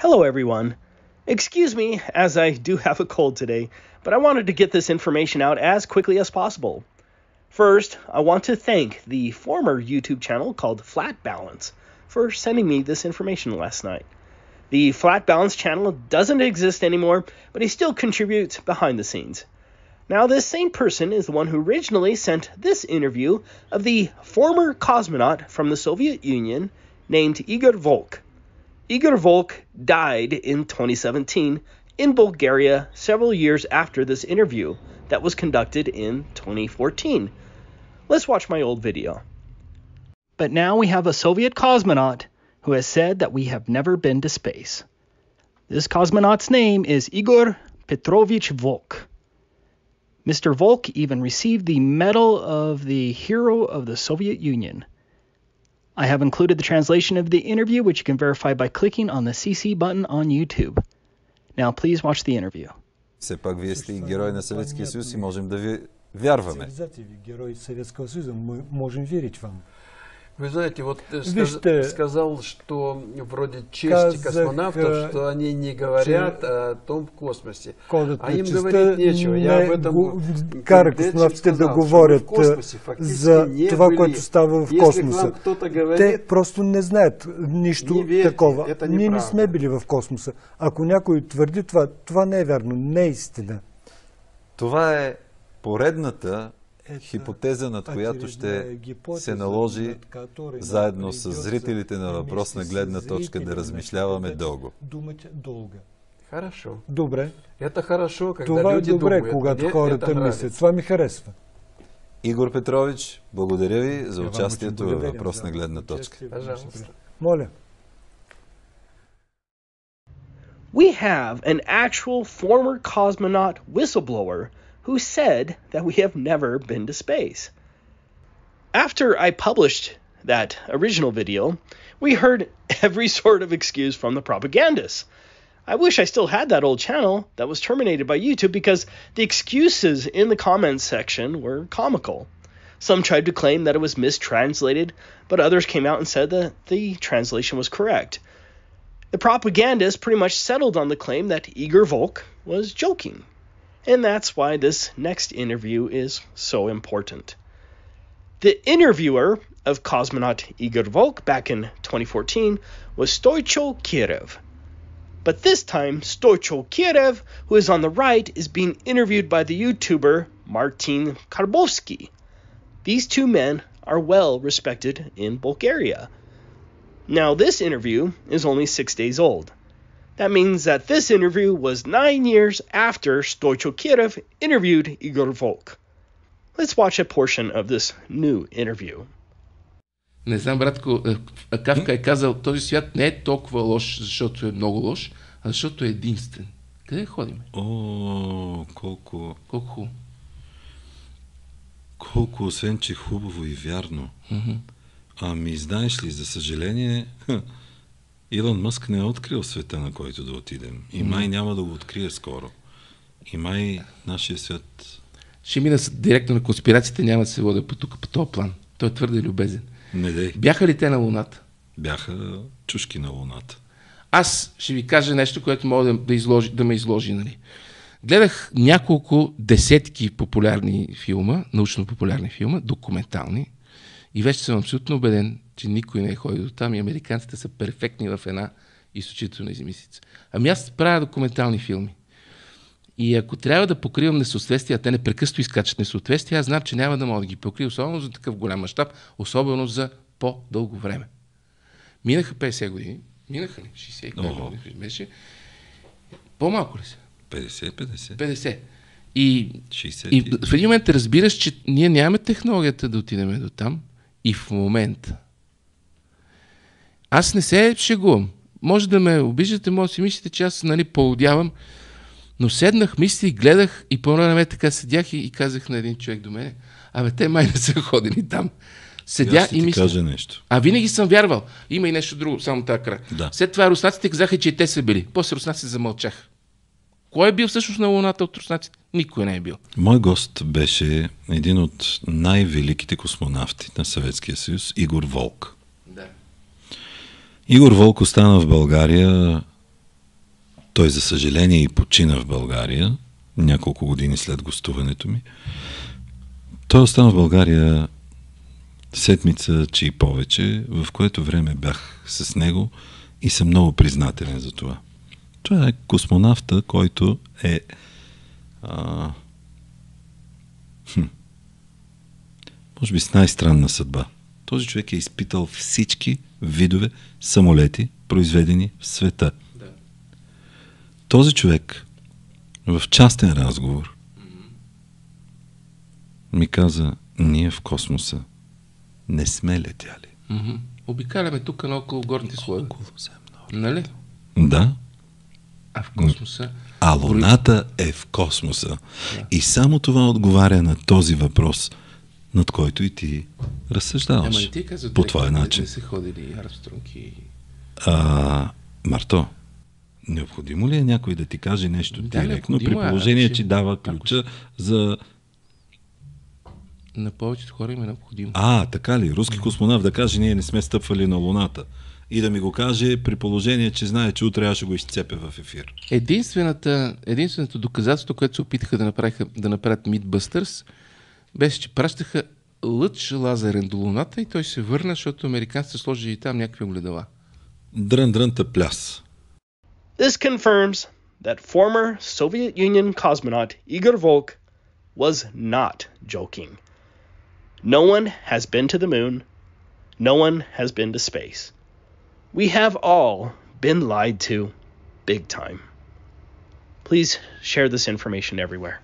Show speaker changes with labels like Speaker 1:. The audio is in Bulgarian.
Speaker 1: Hello everyone. Excuse me, as I do have a cold today, but I wanted to get this information out as quickly as possible. First, I want to thank the former YouTube channel called Flat Balance for sending me this information last night. The Flat Balance channel doesn't exist anymore, but he still contributes behind the scenes. Now, this same person is the one who originally sent this interview of the former cosmonaut from the Soviet Union named Igor Volk. Igor Volk died in 2017 in Bulgaria several years after this interview that was conducted in 2014. Let's watch my old video. But now we have a Soviet cosmonaut who has said that we have never been to space. This cosmonaut's name is Igor Petrovich Volk. Mr. Volk even received the Medal of the Hero of the Soviet Union. I have included the translation of the interview, which you can verify by clicking on the CC button on YouTube. Now, please watch the interview.
Speaker 2: Все пак вие сте герой на Съветския съюз и можем да ви вярваме.
Speaker 3: Герой Советского Союза, мы можем верить вам.
Speaker 4: Вы знаете, вот ты сказал, что вроде честь космонавтов, что они не говорят о том в космосе. А им говорить нечего. Я об этом
Speaker 3: кара космонавтите да говорят за това, което става в космоса. Те просто не знаят нищо такова. Ние не сме били в космоса. Ако някой твърди това, това не е вярно, не е истина.
Speaker 2: Това е поредната хипотеза, над която ще се наложи заедно с зрителите на въпросна гледна точка да размишляваме дълго.
Speaker 4: Хорошо.
Speaker 3: Добре.
Speaker 4: Это хорошо, когда
Speaker 3: това
Speaker 4: люди
Speaker 3: е добре,
Speaker 4: думают.
Speaker 3: когато хората мислят. Това ми харесва.
Speaker 2: Игор Петрович, благодаря ви за участието във въпросна гледна точка.
Speaker 3: Моля.
Speaker 1: We have an actual former cosmonaut whistleblower who said that we have never been to space. After I published that original video, we heard every sort of excuse from the propagandists. I wish I still had that old channel that was terminated by YouTube because the excuses in the comments section were comical. Some tried to claim that it was mistranslated, but others came out and said that the translation was correct. The propagandists pretty much settled on the claim that Igor Volk was joking. And that's why this next interview is so important. The interviewer of cosmonaut Igor Volk back in 2014 was Stoicho Kirev. But this time, Stoicho Kirev, who is on the right, is being interviewed by the YouTuber Martin Karbovsky. These two men are well respected in Bulgaria. Now, this interview is only 6 days old. That means that this interview was 9 years after Stoicho Kirev interviewed Igor Volk. Let's watch a portion of this new interview.
Speaker 5: Не знам, братко, Кафка е казал, този свят не е толкова лош, защото е много лош, а защото е единствен. Къде ходим?
Speaker 2: О, колко
Speaker 5: хубаво.
Speaker 2: Колко, освен че хубаво и вярно. Ами, знаеш ли, за съжаление, Илон Мъск не е открил света, на който да отидем. И май няма да го открие скоро. И май нашия свят...
Speaker 5: Ще мина директно на конспирациите, няма да се водя по тук, по този план. Той е твърде любезен.
Speaker 2: Не дей.
Speaker 5: Бяха ли те на Луната?
Speaker 2: Бяха чушки на Луната.
Speaker 5: Аз ще ви кажа нещо, което мога да ме изложи. Нали? Гледах няколко десетки популярни филма, научно-популярни филма, документални. И вече съм абсолютно убеден, че никой не е ходил до там и американците са перфектни в една изключителна измислица. Ами аз правя документални филми. И ако трябва да покривам несъответствия, те непрекъснато изкачат несъответствия, аз знам, че няма да мога да ги покрия, особено за такъв голям мащаб, особено за по-дълго време. Минаха 50 години. Минаха ли? 65 години беше. По-малко ли са?
Speaker 2: 50.
Speaker 5: И в един момент разбираш, че ние нямаме технологията да отидем до там. И в момента. Аз не се шегувам. Може да ме обиждате, може да си мислите, че аз поудявам, но седнах, мислих, гледах и по време така седях и казах на един човек до мене, абе те май не са ходени там. Седя и мисля.
Speaker 2: Нещо.
Speaker 5: А винаги съм вярвал. Има и нещо друго, само така край.
Speaker 2: Да.
Speaker 5: След това руснаците казаха, че и те са били. После руснаците замълчаха. Кой е бил всъщност на Луната от руснаците? Никой не е бил.
Speaker 2: Мой гост беше един от най-великите космонавти на Съветския съюз, Игор Волк.
Speaker 5: Да.
Speaker 2: Игор Волк остана в България Той, за съжаление, и почина в България, няколко години след гостуването ми. Той остана в България седмица, че и повече, в което време бях с него и съм много признателен за това. Това е космонавта, който е може би с най-странна съдба. Този човек е изпитал всички видове самолети, произведени в света. Да. Този човек в частен разговор ми каза: ние в космоса не сме летяли.
Speaker 5: Обикаляме тук наоколо горните слоеве. Нали?
Speaker 2: Да.
Speaker 5: А в космоса...
Speaker 2: А Луната е в космоса. Да. И само това отговаря на този въпрос, над който и ти разсъждаваш.
Speaker 5: Ама и ти казват,
Speaker 2: по твоя начин.
Speaker 5: Не са ходили Армстронг и...
Speaker 2: Марто, необходимо ли е някой да ти каже нещо директно, при положение, че дава ключа за...
Speaker 5: На повечето хора им е необходимо.
Speaker 2: Така ли? Руски космонавт да каже: ние не сме стъпвали на Луната. И да ми го каже при положение, че знае, че утре аз ще го изцепя в ефир.
Speaker 5: Единственото доказателство, което се опитаха да направят Mythbusters, беше, че пращаха лъч лазерен до Луната и той се върна, защото американците сложили там някакви огледала.
Speaker 2: Дрън-дрънта пляс.
Speaker 1: This confirms that former Soviet Union cosmonaut Igor Volk was not joking. No one has been to the moon. No one has been to space. We have all been lied to big time. Please share this information everywhere.